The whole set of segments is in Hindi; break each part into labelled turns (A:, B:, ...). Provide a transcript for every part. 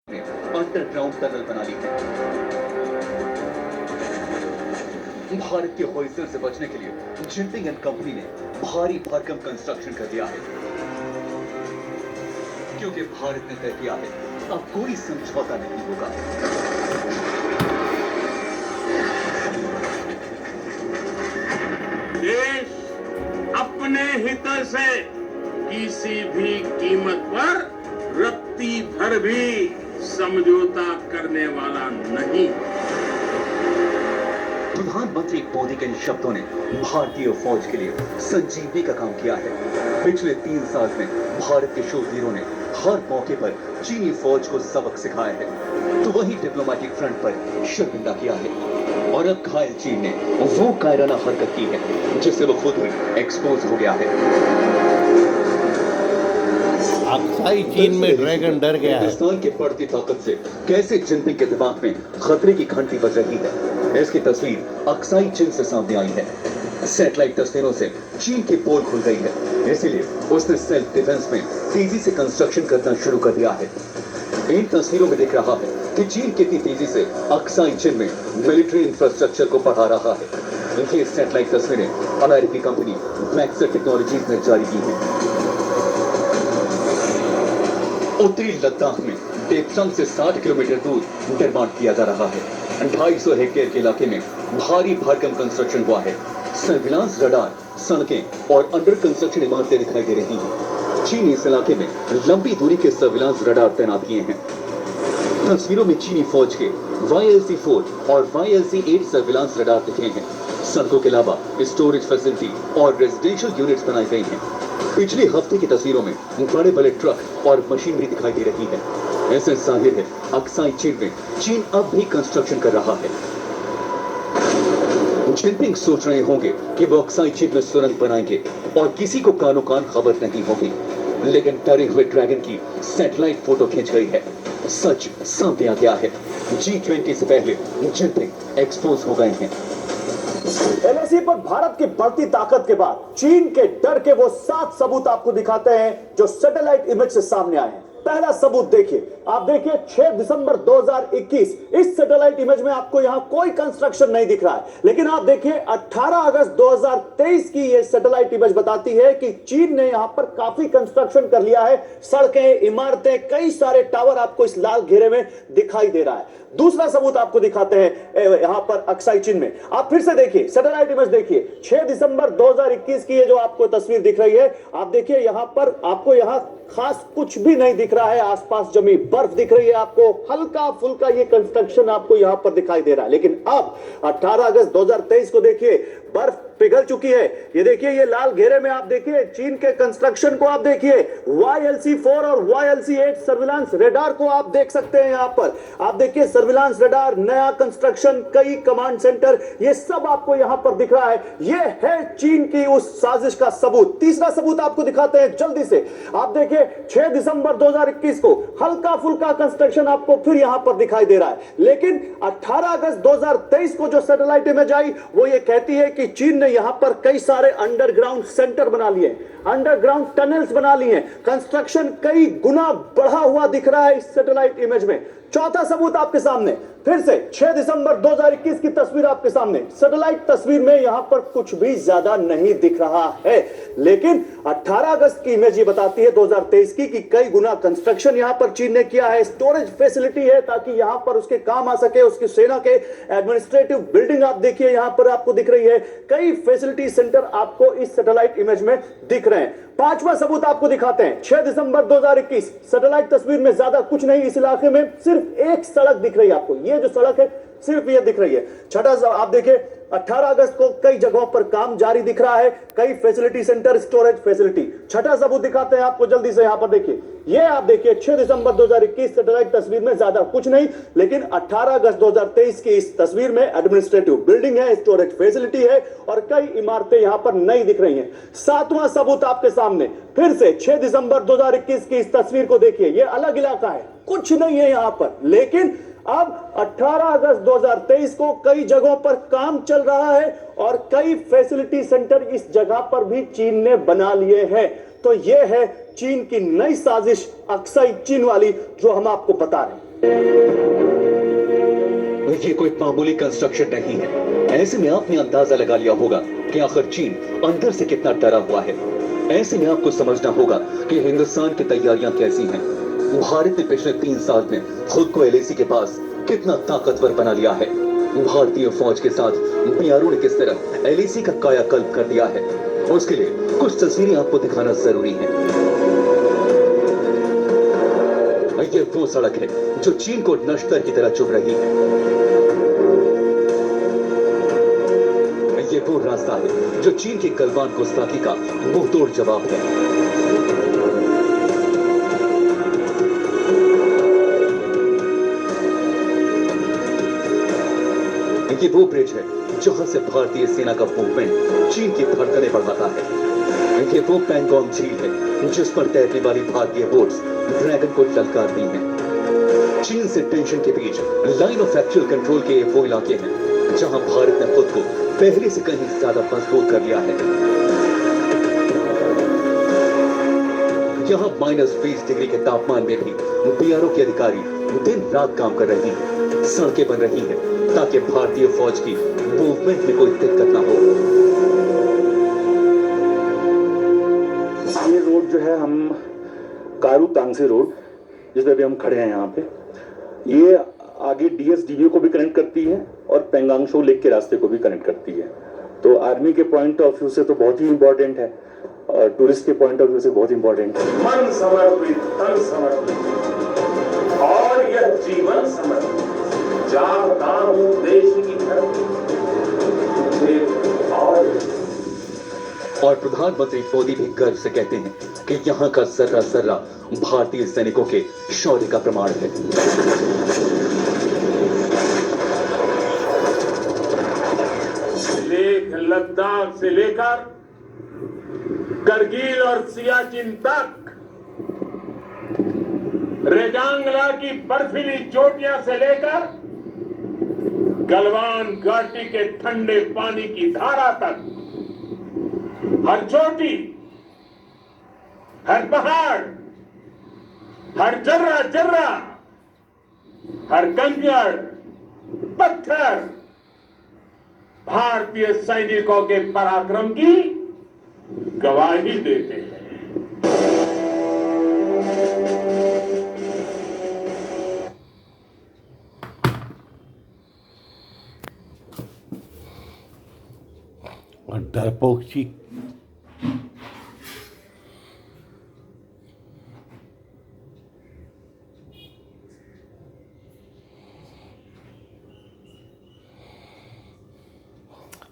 A: अंडरग्राउंड टनल बना ली है। भारत के होइजर से बचने के लिए जिनपिंग एंड कंपनी ने भारी भरकम कंस्ट्रक्शन कर दिया है, क्योंकि भारत ने तय किया है अब कोई समझौता नहीं होगा।
B: देश अपने हितों से किसी भी कीमत पर रत्ती भर भी समझौता करने वाला नहीं।
A: प्रधानमंत्री मोदी के इन शब्दों ने भारतीय फौज के लिए संजीवनी का काम किया है। पिछले 3 साल में भारत के शूरवीरों ने हर मौके पर चीनी फौज को सबक सिखाया है, तो वही डिप्लोमेटिक फ्रंट पर शर्मिंदा किया है। और अब घायल चीन ने वो कायराना हरकत की है जिससे वो खुद ही एक्सपोज हो गया है।
C: अक्साई चीन में ड्रैगन डर गया है।
A: हिंदुस्तान की बढ़ती ताकत से कैसे जिनपिंग के दिमाग में खतरे की घंटी बज रही है, इसकी तस्वीर अक्साई चीन से सामने आई है। सैटेलाइट तस्वीरों से चीन की पोल खुल गई है, इसीलिए उसने सेल्फ डिफेंस में तेजी से कंस्ट्रक्शन करना शुरू कर दिया है। इन तस्वीरों में दिख रहा है कि चीन कितनी तेजी से अक्साई चीन में मिलिट्री इंफ्रास्ट्रक्चर को बढ़ा रहा है। ये सैटेलाइट तस्वीरें अमेरिकी कंपनी मैक्सर टेक्नोलॉजीज ने जारी की है। उत्तरी लद्दाख में डेप्सांग से 60 किलोमीटर दूर निर्माण किया जा रहा है। 250 हेक्टेयर के इलाके में भारी भरकम कंस्ट्रक्शन हुआ है। सर्विलांस रडार, सड़कें और अंडर कंस्ट्रक्शन इमारतें दिखाई दे रही हैं। चीन इस इलाके में लंबी दूरी के सर्विलांस रडार तैनात किए हैं। तस्वीरों में चीनी फौज के YLC-4 और YLC-8 सर्विलांस रडार दिखे हैं। सड़कों के अलावा स्टोरेज फैसिलिटी और रेजिडेंशियल यूनिट्स बनाई गई हैं। पिछले हफ्ते की तस्वीरों में बड़े बड़े ट्रक और मशीनरी दिखाई दे रही है। ऐसे जाहिर है अक्साई चीन में चीन अब भी कंस्ट्रक्शन कर रहा है। जिनपिंग सोच रहे होंगे कि वो अक्साई चीन में सुरंग बनाएंगे और किसी को कानो कान खबर नहीं होगी, लेकिन डरे हुए ड्रैगन की सैटेलाइट फोटो खींच गई है। सच सामने आ गया है। G20 से पहले जिनपिंग एक्सपोज हो गए हैं।
D: एलएसी पर भारत की बढ़ती ताकत के बाद चीन के डर के वो 7 सबूत आपको दिखाते हैं जो सैटेलाइट इमेज से सामने आए हैं। पहला सबूत देखिए, आप देखिए 6 दिसंबर 2021 इस सैटेलाइट इमेज में आपको यहां कोई कंस्ट्रक्शन नहीं दिख रहा है, लेकिन आप देखिए 18 अगस्त 2023 की ये सैटेलाइट इमेज बताती है कि चीन ने यहां पर काफी कंस्ट्रक्शन कर लिया है। सड़कें, इमारतें, कई सारे टावर आपको इस लाल घेरे में दिखाई दे रहा है। दूसरा सबूत आपको दिखाते हैं यहां पर अक्साई चीन में, आप फिर से देखिए सैटेलाइट इमेज देखिए 6 दिसंबर 2021 की ये जो आपको तस्वीर दिख रही है, आप देखिए यहां पर आपको यहां खास कुछ भी नहीं दिख रहा है। आसपास जमी बर्फ दिख रही है, आपको हल्का फुल्का ये कंस्ट्रक्शन आपको यहां पर दिखाई दे रहा है। लेकिन अब 18 अगस्त 2023 को देखिए, बर्फ पिघल चुकी है। ये देखिए ये लाल घेरे में आप देखिए चीन के कंस्ट्रक्शन को, आप देखिए YLC-4 और YLC-8 सर्विलांस रडार को आप देख सकते हैं। यहां पर आप देखिए सर्विलांस रडार, नया कंस्ट्रक्शन, कई कमांड सेंटर, ये सब आपको यहां पर दिख रहा है। ये है चीन की उस साजिश का सबूत। तीसरा सबूत आपको दिखाते हैं जल्दी से, आप देखिए 6 दिसंबर 2021 को हल्का फुल्का कंस्ट्रक्शन आपको फिर यहां पर दिखाई दे रहा है। लेकिन 18 अगस्त 2023 को जो सैटेलाइट इमेज आई वो ये कहती है कि चीन ने यहां पर कई सारे अंडरग्राउंड सेंटर बना लिए, अंडरग्राउंड टनल्स बना लिए, कंस्ट्रक्शन कई गुना बढ़ा हुआ दिख रहा है इस सैटेलाइट इमेज में। चौथा सबूत आपके सामने फिर से 6 दिसंबर 2021 की तस्वीर आपके सामने। सैटेलाइट तस्वीर में यहां पर कुछ भी ज्यादा नहीं दिख रहा है, लेकिन 18 अगस्त की इमेज ये बताती है 2023 की कि कई गुना कंस्ट्रक्शन यहां पर चीन ने किया है। स्टोरेज फैसिलिटी है ताकि यहां पर उसके काम आ सके, उसकी सेना के एडमिनिस्ट्रेटिव बिल्डिंग आप देखिए यहां पर आपको दिख रही है। कई फैसिलिटी सेंटर आपको इस सैटेलाइट इमेज में दिख रहे हैं। पांचवा सबूत आपको दिखाते हैं 6 दिसंबर 2021 सैटेलाइट तस्वीर में ज्यादा कुछ नहीं, इस इलाके में सिर्फ एक सड़क दिख रही है आपको, ये जो सड़क है सिर्फ ये दिख रही है। छठा आप देखिए 18 अगस्त को कई जगहों पर काम जारी दिख रहा है, कई फैसिलिटी सेंटर, स्टोरेज फैसिलिटी। छठा सबूत दिखाते हैं आपको जल्दी से, यहां पर देखिए ये आप देखिए 6 दिसंबर 2021 सैटेलाइट तस्वीर में ज्यादा कुछ नहीं, लेकिन 18 अगस्त 2023 की इस तस्वीर में एडमिनिस्ट्रेटिव बिल्डिंग है, स्टोरेज फैसिलिटी है और कई इमारतें यहां पर नई दिख रही हैं। सातवां सबूत आपके सामने फिर से 6 दिसंबर 2021 की इस तस्वीर को देखिए, ये अलग इलाका है, कुछ नहीं है यहां पर, लेकिन अब 18 अगस्त 2023 को कई जगहों पर काम चल रहा है और कई फैसिलिटी सेंटर इस जगह पर भी चीन ने बना लिए हैं। तो यह है चीन की नई साजिश अक्साई चीन वाली जो हम आपको बता रहे हैं।
A: ये कोई मामूली कंस्ट्रक्शन नहीं है। ऐसे में आपने अंदाजा लगा लिया होगा कि आखिर चीन अंदर से कितना डरा हुआ है। ऐसे में आपको समझना होगा कि हिंदुस्तान की तैयारियां कैसी हैं। भारत ने पिछले 3 साल में खुद को एलएसी के पास कितना ताकतवर बना लिया है। भारतीय फौज के साथ बीआरओ ने किस तरह एलएसी का कायाकल्प कर दिया है, उसके लिए कुछ तस्वीरें आपको दिखाना जरूरी है। ये वो सड़क है जो चीन को नश्तर की तरह चुभ रही है। ये वो रास्ता है जो चीन की गलवान गुस्ताखी का मुंहतोड़ जवाब है। ये वो ब्रिज है जहां से भारतीय सेना का मूवमेंट चीन की धड़कनें बढ़ाता है। ये वो पैंगोंग झील है जिस पर तैरने वाली भारतीय बोट्स ड्रैगन को ललकारती हैं। चीन से टेंशन के बीच लाइन ऑफ एक्चुअल कंट्रोल के वो इलाके हैं जहां भारत ने खुद को पहले से कहीं ज्यादा मजबूत कर लिया है। यहाँ -20 डिग्री के तापमान में भी बीआरओ के अधिकारी दिन रात काम कर रहे हैं। सड़कें बन रही हैं ताकि भारतीय फौज की मूवमेंट में कोई दिक्कत ना हो।
D: ये रोड जो है, हम कारू तांगसे रोड जिस पे भी हम खड़े हैं यहाँ पे, ये आगे डीएसडीओ को भी कनेक्ट करती है और पेंगांगशो लेक के रास्ते को भी कनेक्ट करती है। तो आर्मी के पॉइंट ऑफ व्यू से तो बहुत ही इंपॉर्टेंट है और टूरिस्ट के पॉइंट ऑफ व्यू से बहुत इंपॉर्टेंट है।
B: मन समर्पित, तन समर्पित और यह जीवन समर्पित, जाता हूं देश की धरती
A: और प्रधानमंत्री मोदी भी गर्व से कहते हैं कि यहाँ का जर्रा जर्रा भारतीय सैनिकों के शौर्य का प्रमाण है।
B: लेह लद्दाख से लेकर करगिल और सियाचिन तक, रेजांगला की बर्फीली चोटियां से लेकर गलवान घाटी के ठंडे पानी की धारा तक, हर चोटी, हर पहाड़, हर जर्रा जर्रा, हर कंकड़ पत्थर भारतीय सैनिकों के पराक्रम की गवाही देते हैं।
C: और डरपोक चीख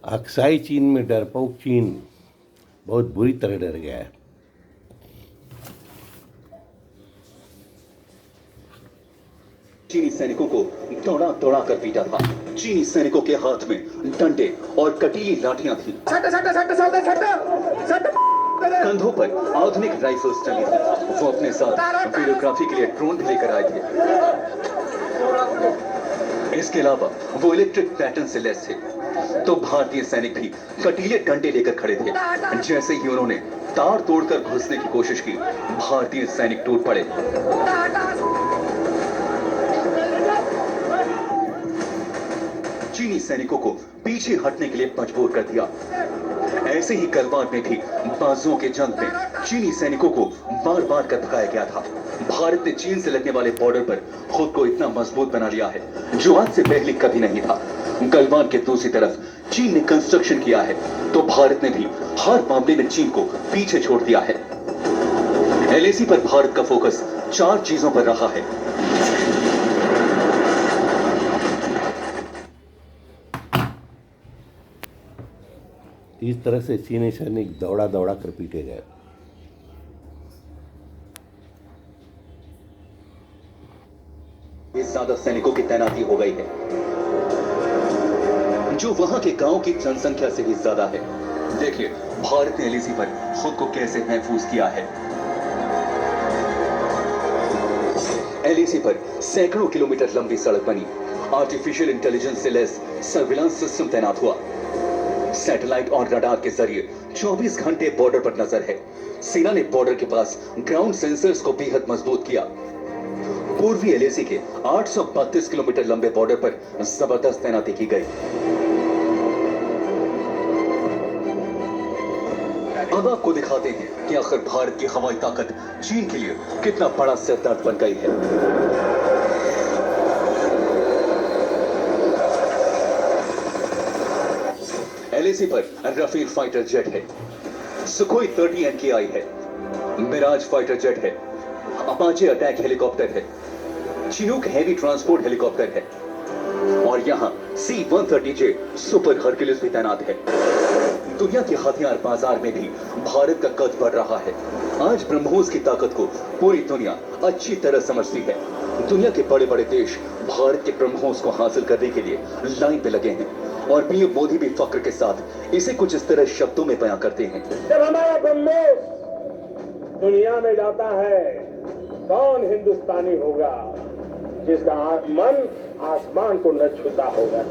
C: अक्साई चीन में डरपोक चीन बहुत बुरी तरह डर गया है।
A: चीनी सैनिकों को दौड़ा दौड़ा कर पीटा था। चीनी सैनिकों के हाथ में डंडे और कटीली लाठियां थी। कंधों पर आधुनिक राइफल्स चली थी। वो अपने साथ वीडियोग्राफी के लिए ड्रोन भी लेकर आए थे। इसके अलावा वो इलेक्ट्रिक पैटर्न से लैस थे। तो भारतीय सैनिक भी कटीले डंडे लेकर खड़े थे। जैसे ही उन्होंने तार तोड़कर घुसने की कोशिश की, भारतीय सैनिक टूट पड़े। चीनी सैनिकों को पीछे हटने के लिए मजबूर कर दिया। ऐसे ही गलवान में भी बाजुओं के जंग में चीनी सैनिकों को बार बार कर भगाया गया था। भारत ने चीन से लगने वाले बॉर्डर पर खुद को इतना मजबूत बना लिया है जो आज से पहले कभी नहीं था। गलवान के दूसरी तरफ चीन ने कंस्ट्रक्शन किया है, तो भारत ने भी हर मामले में चीन को पीछे छोड़ दिया है। एलएसी पर भारत का फोकस 4 चीजों पर रहा है।
C: इस तरह से चीनी सैनिक दौड़ा दौड़ा कर पीटे गए।
A: ज्यादा सैनिकों की तैनाती हो गई है, जो वहां के गांव की जनसंख्या से भी ज्यादा है। देखिए भारत ने एलएसी पर खुद को कैसे महफूज किया है। एलएसी पर सैकड़ों किलोमीटर लंबी सड़क बनी। आर्टिफिशियल इंटेलिजेंस से लैस सर्विलांस सिस्टम तैनात हुआ। सैटेलाइट और रडार के जरिए 24 घंटे बॉर्डर पर नजर है। सेना ने बॉर्डर के पास ग्राउंड सेंसर्स को बेहद मजबूत किया। पूर्वी एलएसी के 832 किलोमीटर लंबे बॉर्डर पर जबरदस्त तैनाती की गई। अब आपको दिखाते हैं कि आखिर भारत की हवाई ताकत चीन के लिए कितना बड़ा सिरदर्द बन गई है। एलएसी पर राफेल फाइटर जेट है, सुखोई 30 NKI है, मिराज फाइटर जेट है, अपाचे अटैक हेलीकॉप्टर है, चिनूक हैवी ट्रांसपोर्ट हेलीकॉप्टर है और यहाँ C-130J सुपर हरक्यूलिस भी तैनात है। दुनिया के हथियार बाजार में भी भारत का कद बढ़ रहा है। आज ब्रह्मोस की ताकत को पूरी दुनिया अच्छी तरह समझती है। दुनिया के बड़े बड़े देश भारत के ब्रह्मोस को हासिल करने के लिए लाइन पे लगे हैं और पीएम मोदी भी फक्र के साथ इसे कुछ इस तरह शब्दों में बयां करते हैं।
B: जब हमारा ब्रह्मोस दुनिया में जाता है, कौन हिंदुस्तानी होगा जिसका मन आसमान को न छूता होगा।